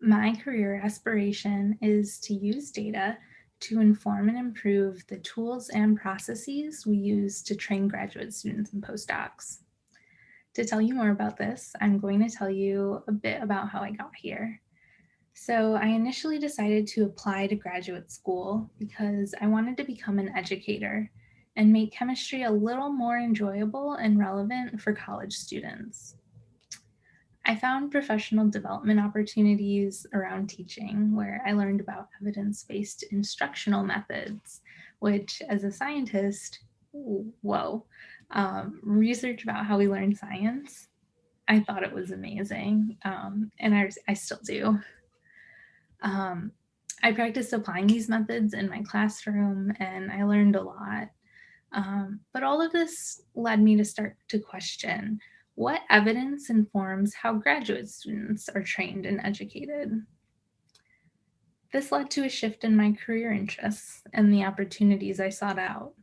My career aspiration is to use data to inform and improve the tools and processes we use to train graduate students and postdocs. To tell you more about this, I'm going to tell you a bit about how I got here. So, I initially decided to apply to graduate school because I wanted to become an educator and make chemistry a little more enjoyable and relevant for college students. I found professional development opportunities around teaching where I learned about evidence based instructional methods, which, as a scientist, whoa, research about how we learn science, I thought it was amazing. And I still do. Um, I practiced applying these methods in my classroom and I learned a lot. But all of this led me to start to question what evidence informs how graduate students are trained and educated. This led to a shift in my career interests and the opportunities I sought out.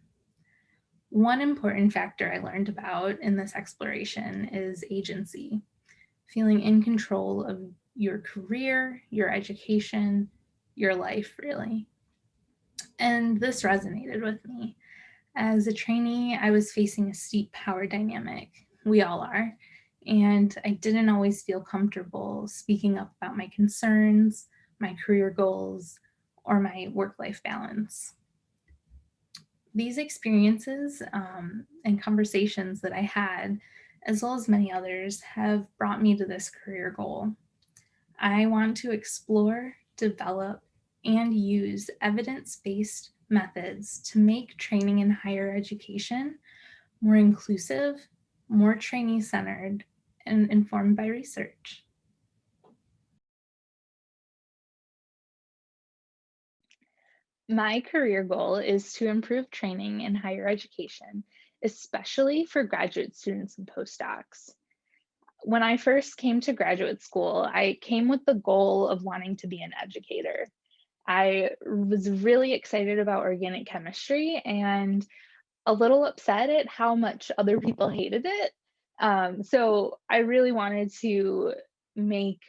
One important factor I learned about in this exploration is agency, feeling in control of your career, your education, your life, really. And this resonated with me. As a trainee, I was facing a steep power dynamic. We all are. And I didn't always feel comfortable speaking up about my concerns, my career goals, or my work life balance. These experiences and conversations that I had, as well as many others, have brought me to this career goal. I want to explore, develop, and use evidence based methods to make training in higher education more inclusive, more trainee centered, and informed by research. My career goal is to improve training in higher education, especially for graduate students and postdocs. When I first came to graduate school, I came with the goal of wanting to be an educator. I was really excited about organic chemistry and a little upset at how much other people hated it. So I really wanted to make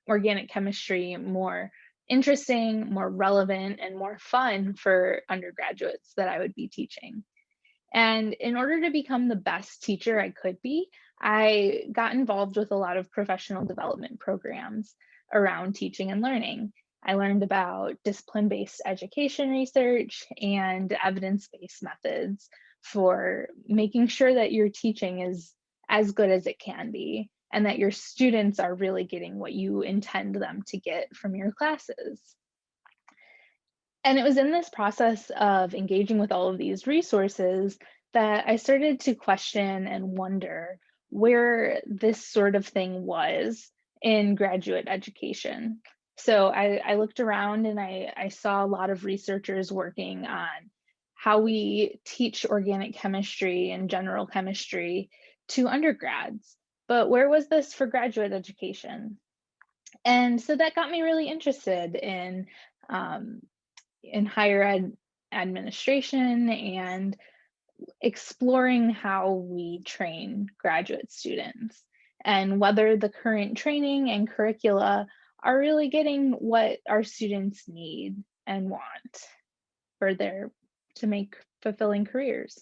organic chemistry more interesting, more relevant, and more fun for undergraduates that I would be teaching. And in order to become the best teacher I could be, I got involved with a lot of professional development programs around teaching and learning. I learned about discipline based education research and evidence based methods for making sure that your teaching is as good as it can be and that your students are really getting what you intend them to get from your classes. And it was in this process of engaging with all of these resources that I started to question and wonder where this sort of thing was in graduate education. So I looked around and I saw a lot of researchers working on how we teach organic chemistry and general chemistry to undergrads. But where was this for graduate education? And so that got me really interested um, in higher ed administration and exploring how we train graduate students and whether the current training and curricula are really getting what our students need and want for their to make fulfilling careers.